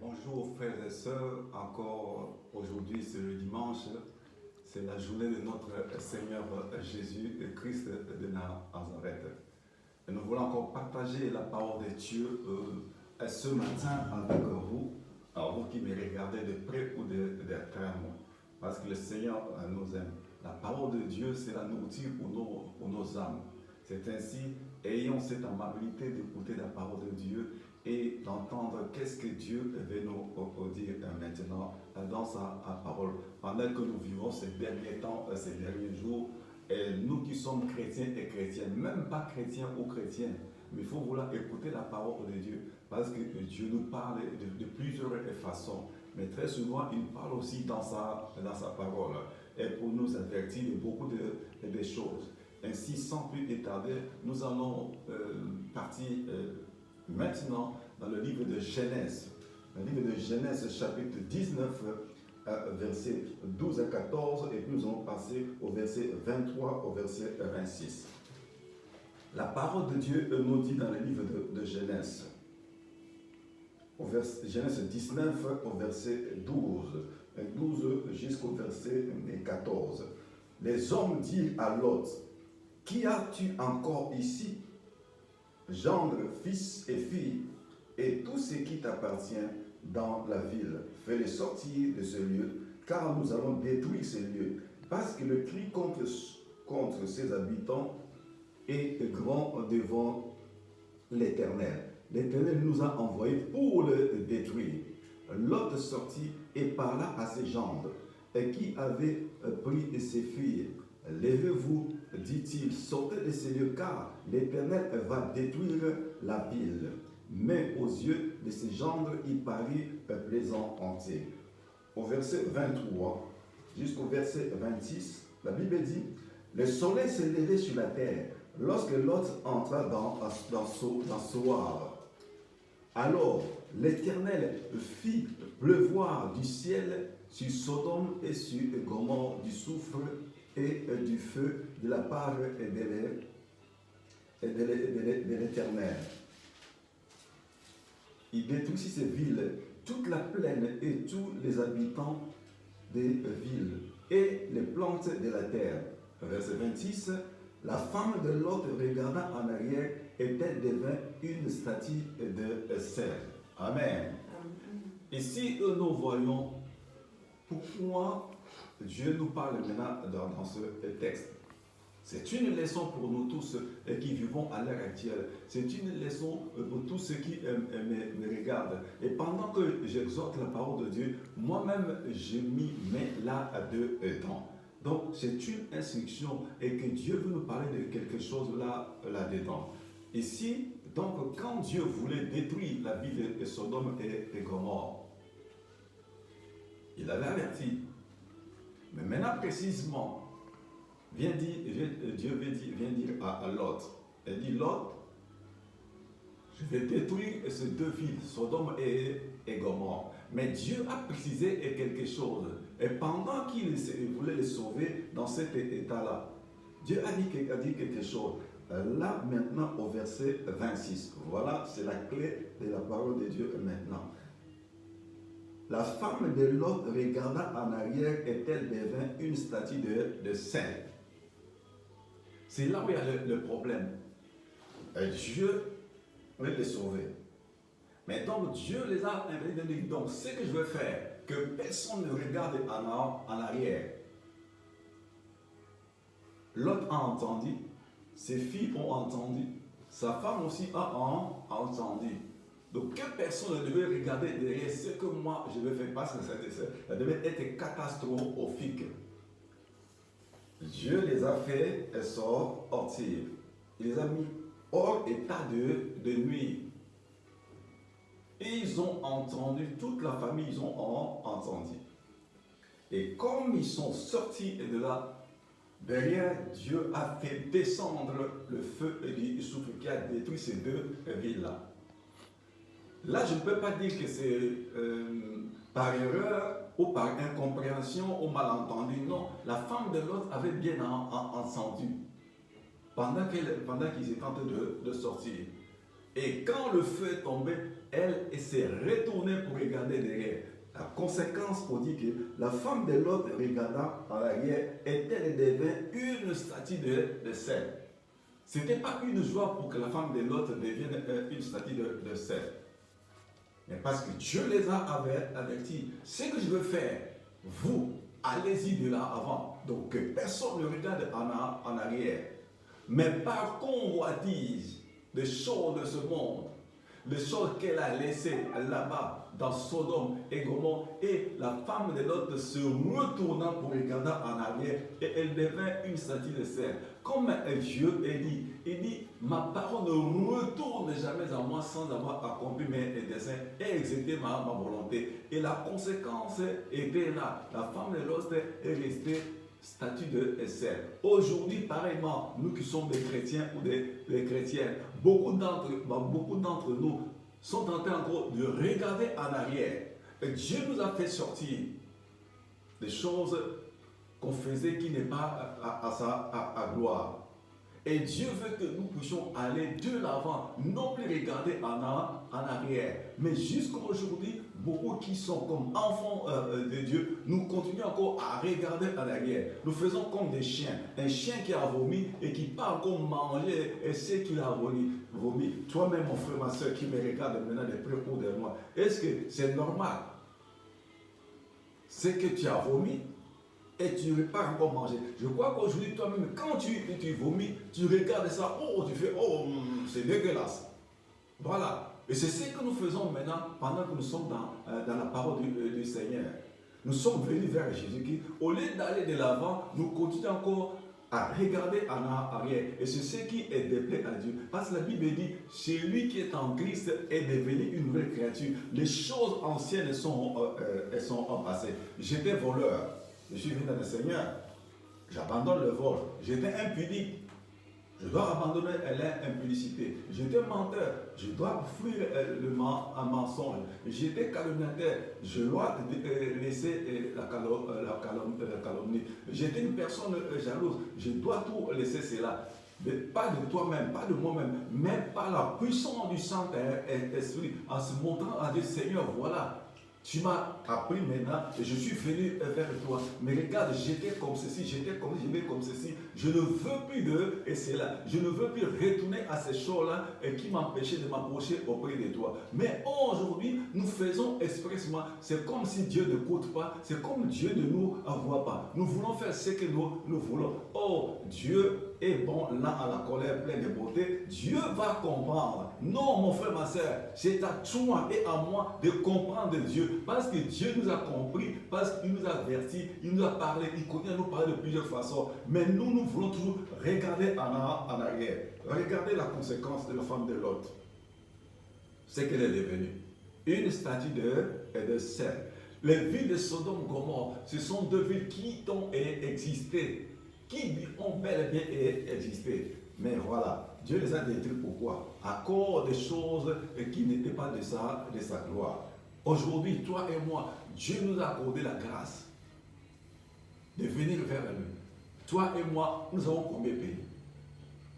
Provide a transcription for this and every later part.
Bonjour frères et sœurs, encore aujourd'hui c'est le dimanche, c'est la journée de notre Seigneur Jésus-Christ de Nazareth. Et nous voulons encore partager la parole de Dieu ce matin avec vous, alors vous qui me regardez de près ou de très loin, parce que le Seigneur nous aime. La parole de Dieu c'est la nourriture pour nos âmes. C'est ainsi, ayons cette amabilité d'écouter la parole de Dieu et d'entendre qu'est-ce que Dieu veut nous dire maintenant dans sa parole. Pendant que nous vivons ces derniers temps, ces derniers jours, et nous qui sommes chrétiens et chrétiennes, même pas chrétiens ou chrétiennes, mais il faut vouloir écouter la parole de Dieu, parce que Dieu nous parle de plusieurs façons, mais très souvent il parle aussi dans sa parole, et pour nous avertir de beaucoup de choses. Ainsi, sans plus tarder, nous allons partir maintenant dans le livre de Genèse. Le livre de Genèse, chapitre 19, versets 12 à 14, et puis nous allons passer au verset 23 au verset 26. La parole de Dieu nous dit dans le livre de Genèse, Genèse 19 au verset 12 jusqu'au verset 14. Les hommes dirent à Lot: qui as-tu encore ici? Gendre, fils et filles, et tout ce qui t'appartient dans la ville. Fais-les sortir de ce lieu, car nous allons détruire ce lieu, parce que le cri contre ses habitants est grand devant l'Éternel. L'Éternel nous a envoyés pour le détruire. Lot sortit et parla à ses gendres, qui avaient pris ses filles. Levez-vous, dit-il, sortez de ces lieux, car l'Éternel va détruire la ville. Mais aux yeux de ses gendres, il parut plaisanter. Au verset 23 jusqu'au verset 26, la Bible dit: le soleil s'est levé sur la terre lorsque Lot entra dans Soar. Alors l'Éternel fit pleuvoir du ciel sur Sodome et sur Gomorrhe du soufre et du feu de la part de l'Éternel. Il détruisit ces villes, toute la plaine et tous les habitants des villes et les plantes de la terre. Verset 26, la femme de Lot regarda en arrière et elle devint une statue de sel. Amen. Ici, nous voyons pourquoi Dieu nous parle maintenant dans ce texte. C'est une leçon pour nous tous qui vivons à l'heure actuelle. C'est une leçon pour tous ceux qui me regardent. Et pendant que j'exhorte la parole de Dieu, moi-même, je m'y mets là-dedans. Donc, c'est une instruction et que Dieu veut nous parler de quelque chose là-dedans. Ici, donc, quand Dieu voulait détruire la ville de Sodome et Gomorrhe, il avait averti. Mais maintenant, précisément, Dieu vient dire à Lot, il dit: Lot, je vais détruire ces deux villes, Sodome et Gomorrhe. Mais Dieu a précisé quelque chose. Et pendant qu'il voulait les sauver dans cet état-là, Dieu a dit quelque chose. Là, maintenant, au verset 26. Voilà, c'est la clé de la parole de Dieu maintenant. La femme de Lot regarda en arrière et elle devint une statue de sel. C'est là où il y a le problème. Dieu veut les sauver. Mais donc Dieu les a invités. Donc ce que je veux faire, que personne ne regarde en arrière. Lot a entendu, ses filles ont entendu, sa femme aussi a entendu. Donc que personne ne devait regarder derrière ce que moi je vais faire, parce que ça devait être catastrophique. Dieu les a fait sortir. Il les a mis hors état de nuit. Et ils ont entendu, toute la famille, ils ont entendu. Et comme ils sont sortis de là, derrière, Dieu a fait descendre le feu et du soufre qui a détruit ces deux villes-là. Là, je ne peux pas dire que c'est par erreur ou par incompréhension ou malentendu. Non, la femme de Lot avait bien entendu pendant qu'ils étaient en train de sortir. Et quand le feu est tombé, elle s'est retournée pour regarder derrière. La conséquence, on dit que la femme de Lot regardant en arrière et elle devint une statue de sel. Ce n'était pas une joie pour que la femme de Lot devienne une statue de sel. Mais parce que Dieu les a avertis. Ce que je veux faire, vous, allez-y de là avant. Donc personne ne regarde en arrière. Mais par convoitise des choses de ce monde, les choses qu'elle a laissées là-bas dans Sodome et Gomorrhe, et la femme de Lot se retournant pour regarder en arrière, et elle devint une statue de sel. Comme Dieu il dit, ma parole ne retourne jamais à moi sans avoir accompli mes desseins et exécuté ma volonté. Et la conséquence était là. La femme de Lot est restée statue de sel. Aujourd'hui, pareillement, nous qui sommes des chrétiens ou des chrétiennes, beaucoup d'entre nous sont en train encore de regarder en arrière. Et Dieu nous a fait sortir des choses qu'on faisait qui n'est pas à gloire. Et Dieu veut que nous puissions aller de l'avant, non plus regarder en arrière. Mais jusqu'aujourd'hui, beaucoup qui sont comme enfants de Dieu, nous continuons encore à regarder en arrière. Nous faisons comme des chiens. Un chien qui a vomi et qui part encore manger et c'est qu'il a vomi. Toi-même, mon frère, ma soeur, qui me regarde maintenant de près ou de moi, est-ce que c'est normal? C'est que tu as vomi et tu ne veux pas encore manger. Je crois qu'aujourd'hui, toi-même, quand tu vomis, tu regardes ça, oh, tu fais, oh, c'est dégueulasse. Voilà. Et c'est ce que nous faisons maintenant pendant que nous sommes dans la parole du Seigneur. Nous sommes venus vers Jésus-Christ. Au lieu d'aller de l'avant, nous continuons encore à regarder en arrière. Et c'est ce qui est déplaît à Dieu. Parce que la Bible dit, celui qui est en Christ est devenu une nouvelle créature. Les choses anciennes sont passées. J'étais voleur. Je suis venu dans le Seigneur. J'abandonne le vol. J'étais impudique. Je dois abandonner l'impudicité. J'étais menteur. Je dois fuir un mensonge. J'étais calomniateur. Je dois laisser la calomnie. J'étais une personne jalouse. Je dois tout laisser cela. Mais pas de toi-même, pas de moi-même, mais par la puissance du Saint-Esprit, en se montrant à Dieu, Seigneur, voilà. Tu m'as appris maintenant et je suis venu vers toi. Mais regarde, j'étais comme ceci, j'étais comme ceci. Je ne veux plus et c'est là. Je ne veux plus retourner à ces choses-là qui m'empêchaient de m'approcher auprès de toi. Mais aujourd'hui, nous faisons expressement. C'est comme si Dieu ne coûte pas. C'est comme Dieu ne nous envoie pas. Nous voulons faire ce que nous voulons. Oh, Dieu est bon, là à la colère pleine de beauté. Dieu va comprendre. Non, mon frère, ma soeur, c'est à toi et à moi de comprendre Dieu. Parce que Dieu nous a compris, parce qu'il nous a avertis, il nous a parlé, il continue à nous parler de plusieurs façons. Mais nous voulons toujours regarder en arrière. Regardez la conséquence de la femme de Lot. C'est qu'elle est devenue une statue de sel. Les villes de Sodome et Gomorrhe, ce sont deux villes qui ont existé, qui ont bel et bien existé. Mais voilà, Dieu les a détruits. Pourquoi? À cause des choses qui n'étaient pas de sa gloire. Aujourd'hui, toi et moi, Dieu nous a accordé la grâce de venir vers lui. Toi et moi, nous avons combien payé?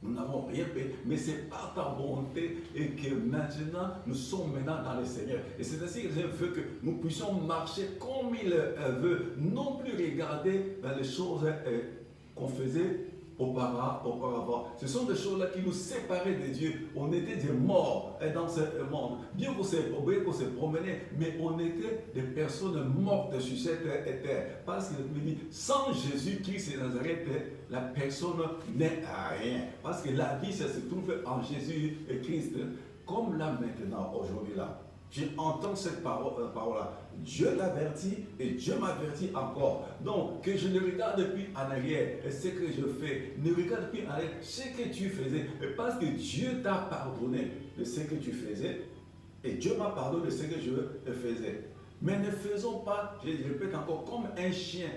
Nous n'avons rien payé, mais c'est par ta bonté et que maintenant, nous sommes maintenant dans le Seigneur. Et c'est ainsi que Dieu veut que nous puissions marcher comme il veut, non plus regarder dans les choses qu'on faisait auparavant. Ce sont des choses-là qui nous séparaient de Dieu. On était des morts dans ce monde. Bien qu'on se promenait, mais on était des personnes mortes sur cette terre. Parce qu'il me dit, sans Jésus-Christ et Nazareth, la personne n'est à rien. Parce que la vie, ça se trouve en Jésus et Christ. Comme là maintenant, aujourd'hui là. J'entends cette parole-là. Dieu l'avertit et Dieu m'avertit encore. Donc, que je ne regarde plus en arrière ce que je fais. Ne regarde plus en arrière ce que tu faisais. Parce que Dieu t'a pardonné de ce que tu faisais. Et Dieu m'a pardonné de ce que je faisais. Mais ne faisons pas, je répète encore, comme un chien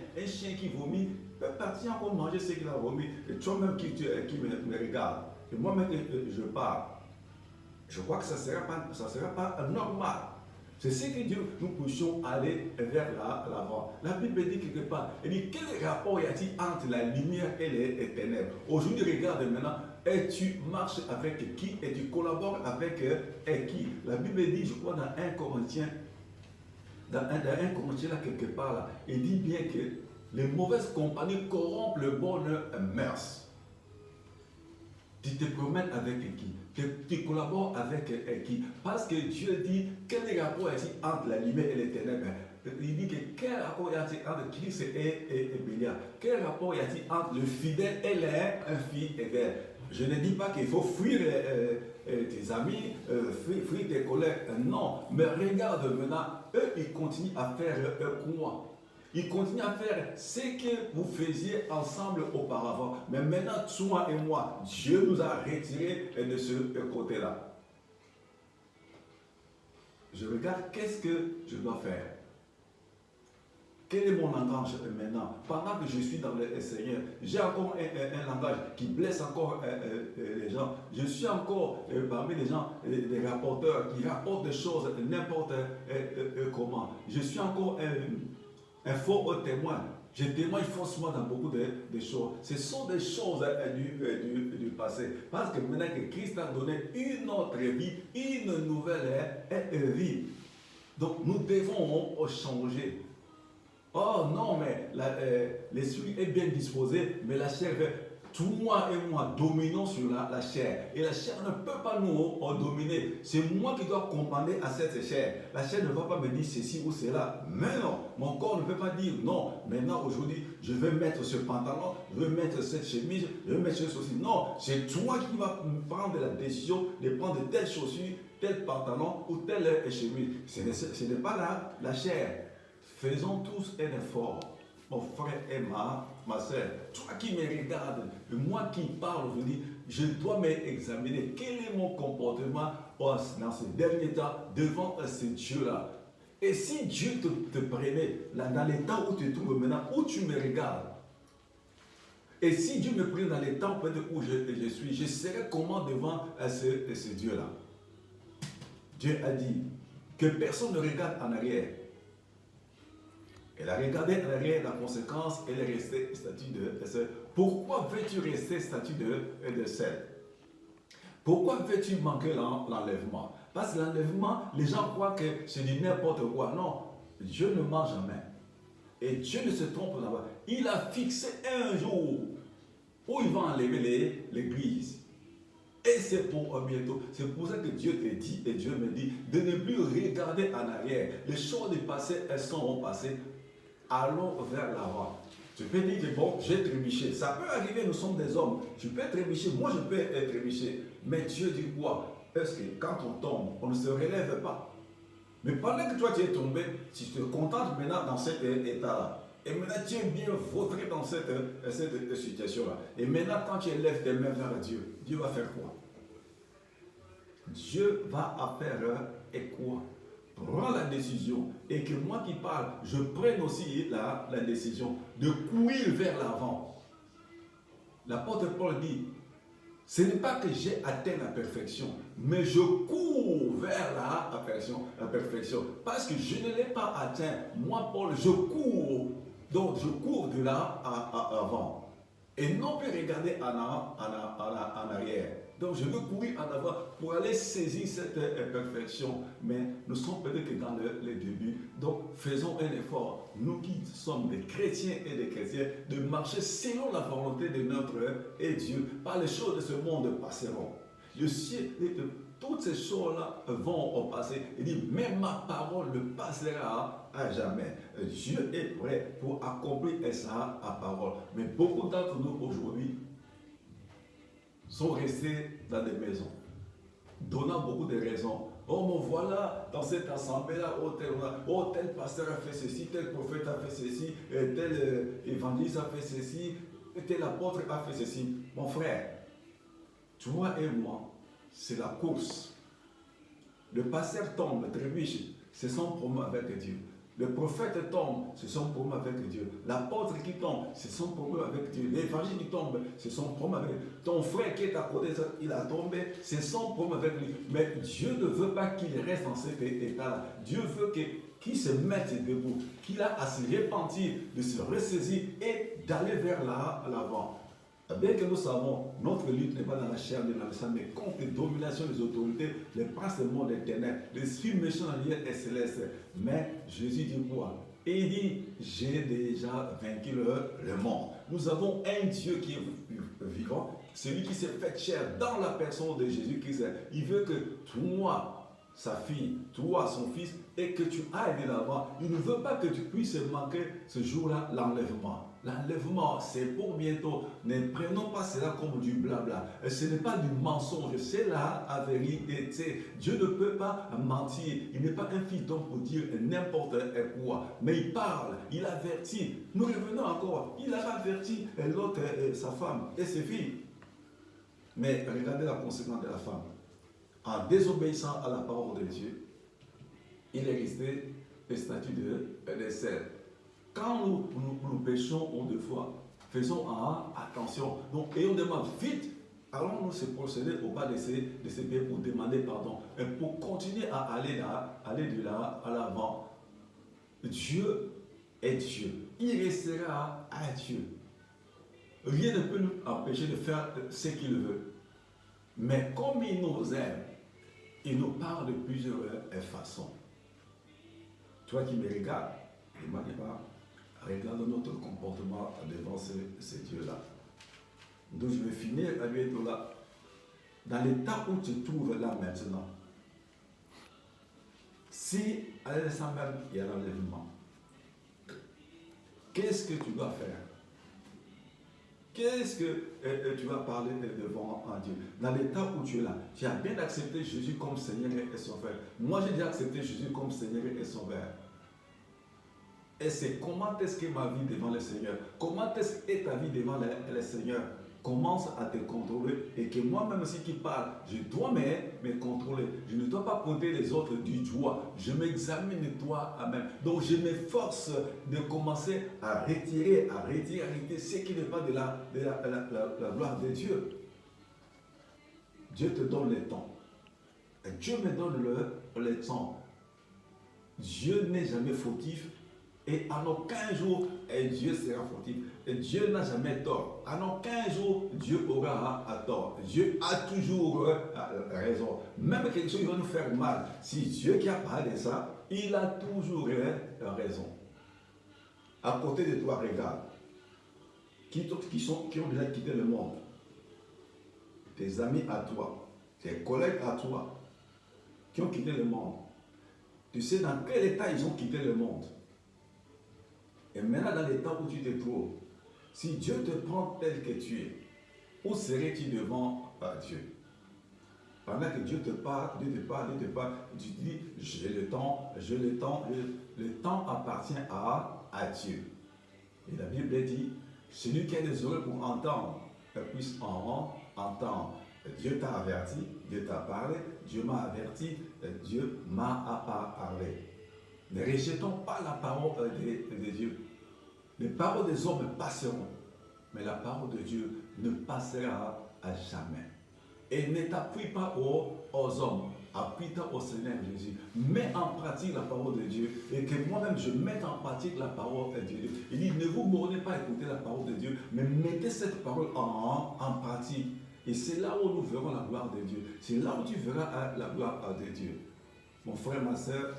qui vomit, peut partir encore manger ce qu'il a vomi. Et toi-même qui me regarde. Et moi-même, je parle. Je crois que ça ne sera pas normal. C'est ce que Dieu nous puissions aller vers l'avant. La Bible dit quelque part, elle dit, quel rapport y a-t-il entre la lumière et les ténèbres? Aujourd'hui, regarde maintenant, et tu marches avec qui et tu collabores avec qui. La Bible dit, je crois, dans 1 Corinthiens, dans 1 Corinthiens, là, quelque part, là, il dit bien que les mauvaises compagnies corrompent le bon mœurs. Tu te promènes avec qui? Tu collabores avec qui? Parce que Dieu dit, quel est le rapport ici entre la lumière et les ténèbres? Il dit que quel rapport y a-t-il entre Christ et Bélial? Quel rapport y a-t-il entre le fidèle et l'infidèle? Je ne dis pas qu'il faut fuir tes amis, fuir tes collègues. Non, mais regarde maintenant, eux, ils continuent à faire quoi? Ils continuent à faire ce que vous faisiez ensemble auparavant. Mais maintenant, toi et moi, Dieu nous a retirés de ce côté-là. Je regarde qu'est-ce que je dois faire. Quel est mon langage maintenant? Pendant que je suis dans le Seigneur, j'ai encore un langage qui blesse encore les gens. Je suis encore parmi les gens, des rapporteurs qui rapportent des choses n'importe comment. Je suis encore un faux témoin. Je témoigne faussement dans beaucoup de choses. Ce sont des choses du passé. Parce que maintenant que Christ a donné une autre vie, une nouvelle vie. Donc nous devons changer. Oh non, mais l'esprit est bien disposé, mais la chair veut. Toi et moi dominons sur la chair. Et la chair ne peut pas nous dominer. C'est moi qui dois commander à cette chair. La chair ne va pas me dire ceci ou cela. Mais non, mon corps ne peut pas dire non. Maintenant, aujourd'hui, je vais mettre ce pantalon, je vais mettre cette chemise, je vais mettre ceci. Non, c'est toi qui vas prendre la décision de prendre telle chaussure, tel pantalon ou telle chemise. Ce n'est pas la chair. Faisons tous un effort, mon frère et ma soeur. Toi qui me regardes, moi qui parle aujourd'hui, je dois m'examiner. Quel est mon comportement dans ces derniers temps devant ce Dieu-là? Et si Dieu te prenait dans les temps où tu te trouves maintenant, où tu me regardes, et si Dieu me prenait dans les temps où je suis, je serais comment devant ce Dieu-là? Dieu a dit que personne ne regarde en arrière. Elle a regardé en arrière, la conséquence, elle est restée statue de sel. Pourquoi veux-tu rester statue de sel? Pourquoi veux-tu manquer l'enlèvement? Parce que l'enlèvement, les gens croient que c'est du n'importe quoi. Non, Dieu ne ment jamais. Et Dieu ne se trompe là-bas. Il a fixé un jour où il va enlever l'église. Et c'est pour bientôt. C'est pour ça que Dieu te dit, et Dieu me dit, de ne plus regarder en arrière. Les choses du passé, elles sont passées. Allons vers l'avant. Tu peux dire que bon, j'ai trébuché. Ça peut arriver, nous sommes des hommes. Tu peux trébucher, moi je peux être trébuché. Mais Dieu dit quoi? Parce que quand on tombe, on ne se relève pas. Mais pendant que toi tu es tombé, tu te contentes maintenant dans cet état-là. Et maintenant tu es bien vautré dans cette situation-là. Et maintenant quand tu élèves tes mains vers Dieu, Dieu va faire quoi? Dieu va faire et quoi? Prends la décision et que moi qui parle, je prenne aussi la décision de courir vers l'avant. L'apôtre Paul dit, ce n'est pas que j'ai atteint la perfection, mais je cours vers la perfection. Parce que je ne l'ai pas atteint. Moi, Paul, je cours. Donc, je cours de là à avant. Et non plus regarder en arrière. Donc je veux courir en avant pour aller saisir cette perfection. Mais nous sommes peut-être que dans le début. Donc faisons un effort, nous qui sommes des chrétiens et des chrétiens, de marcher selon la volonté de notre Dieu. Par les choses de ce monde passeront. Le ciel, toutes ces choses-là vont passer. Il dit, même ma parole ne passera à jamais. Dieu est prêt pour accomplir sa parole. Mais beaucoup d'entre nous aujourd'hui sont restés dans des maisons, donnant beaucoup de raisons. Oh, mais voilà, dans cette assemblée-là, tel pasteur a fait ceci, tel prophète a fait ceci, tel évangéliste a fait ceci, tel apôtre a fait ceci. Mon frère, toi et moi, c'est la course. Le pasteur tombe, trébuche, c'est son problème avec Dieu. Le prophète tombe, c'est son problème avec Dieu. L'apôtre qui tombe, c'est son problème avec Dieu. L'évangile qui tombe, c'est son problème avec Dieu. Ton frère qui est à côté, il a tombé, c'est son problème avec lui. Mais Dieu ne veut pas qu'il reste dans cet état-là. Dieu veut qu'il se mette debout, qu'il a à se repentir, de se ressaisir et d'aller vers l'avant. Bien que nous savons, notre lutte n'est pas dans la chair ni dans le sang, mais contre les dominations des autorités, les princes du monde des ténèbres, l'esprit méchant en lieu et céleste. Mais Jésus dit quoi? Et il dit, j'ai déjà vaincu le monde. Nous avons un Dieu qui est vivant, celui qui s'est fait chair dans la personne de Jésus-Christ. Il veut que toi, sa fille, toi, son fils, et que tu ailles de l'avant. Il ne veut pas que tu puisses manquer ce jour-là, l'enlèvement. L'enlèvement, c'est pour bientôt. Ne prenons pas cela comme du blabla. Ce n'est pas du mensonge, c'est la vérité. Dieu ne peut pas mentir. Il n'est pas un fils d'homme pour dire n'importe quoi. Mais il parle, il avertit. Nous revenons encore. Il a averti l'autre, sa femme et ses filles. Mais regardez la conséquence de la femme. En désobéissant à la parole de Dieu, il est resté le statut de sel. Quand nous péchons deux fois, faisons attention. Donc, ayons des mains vite. Allons-nous se procéder au bas de ces pieds pour demander pardon. Et pour continuer à aller de là à l'avant. Dieu est Dieu. Il restera à Dieu. Rien ne peut nous empêcher de faire ce qu'il veut. Mais comme il nous aime, il nous parle de plusieurs façons. Toi qui me regardes, ne m'en dis pas. Regarde notre comportement devant ces dieux-là. Donc je vais finir avec là. Dans l'état où tu te trouves là maintenant, si à l'instant même il y a l'enlèvement, qu'est-ce que tu dois faire? Qu'est-ce que tu vas parler devant Dieu? Dans l'état où tu es là, tu as bien accepté Jésus comme Seigneur et Sauveur. Moi j'ai déjà accepté Jésus comme Seigneur et Sauveur. Et c'est comment est-ce que ma vie devant le Seigneur, comment est-ce que ta vie devant le Seigneur commence à te contrôler et que moi-même aussi qui parle, je dois me contrôler. Je ne dois pas pointer les autres du doigt. Je m'examine toi-même. Donc je m'efforce de commencer à retirer ce qui n'est pas de la gloire de Dieu. Dieu te donne le temps. Et Dieu me donne le temps. Dieu n'est jamais fautif. Et en aucun jour, Dieu sera fautif. Et Dieu n'a jamais tort. En aucun jour, Dieu aura tort. Dieu a toujours raison. Même quelque chose qui va nous faire mal. Si Dieu qui a parlé de ça, il a toujours raison. À côté de toi, regarde. Qui ont déjà quitté le monde. Tes amis à toi. Tes collègues à toi. Qui ont quitté le monde. Tu sais dans quel état ils ont quitté le monde. Et maintenant, dans l'état où tu te trouves, si Dieu te prend tel que tu es, où serais-tu devant Dieu? Pendant que Dieu te parle, tu dis, j'ai le temps, le temps appartient à Dieu. Et la Bible dit, celui qui a des oreilles pour entendre, puisse entendre. Dieu t'a averti, Dieu t'a parlé, Dieu m'a averti, Dieu m'a parlé. Ne rejetons pas la parole de Dieu. Les paroles des hommes passeront, mais la parole de Dieu ne passera à jamais. Et ne t'appuie pas aux hommes, appuie-toi au Seigneur Jésus. Mets en pratique la parole de Dieu et que moi-même je mette en pratique la parole de Dieu. Il dit, ne vous bornez pas à écouter la parole de Dieu, mais mettez cette parole en pratique. Et c'est là où nous verrons la gloire de Dieu. C'est là où tu verras la gloire de Dieu. Mon frère, ma soeur,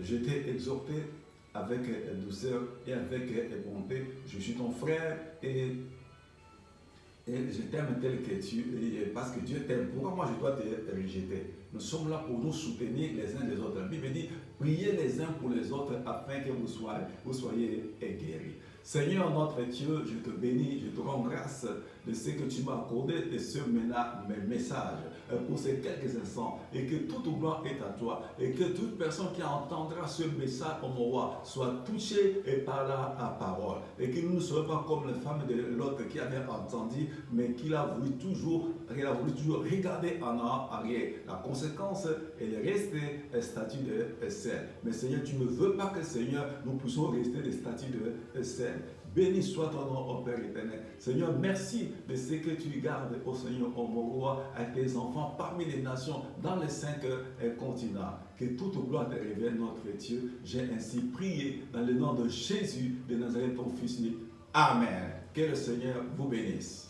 je t'ai exhorté avec douceur et avec bonté. Je suis ton frère et je t'aime tel que tu es parce que Dieu t'aime. Pourquoi moi je dois te rejeter? Nous sommes là pour nous soutenir les uns les autres. La Bible dit, priez les uns pour les autres afin que vous soyez guéris. Seigneur notre Dieu, je te bénis, je te rends grâce de ce que tu m'as accordé de ce message pour ces quelques instants et que toute gloire est à toi et que toute personne qui entendra ce message, oh mon roi, soit touchée par la parole et que nous ne soyons pas comme la femme de l'autre qui avait entendu mais qui a voulu toujours regarder en arrière. La conséquence, elle est restée statut de sel. Mais Seigneur, tu ne veux pas que Seigneur, nous puissions rester des statuts de sel. Béni soit ton nom, ô Père éternel. Seigneur, merci de ce que tu gardes, ô Seigneur, ô mon roi, à tes enfants parmi les nations, dans les 5 continents. Que toute gloire te révèle, notre Dieu. J'ai ainsi prié dans le nom de Jésus de Nazareth, ton Fils. Amen. Que le Seigneur vous bénisse.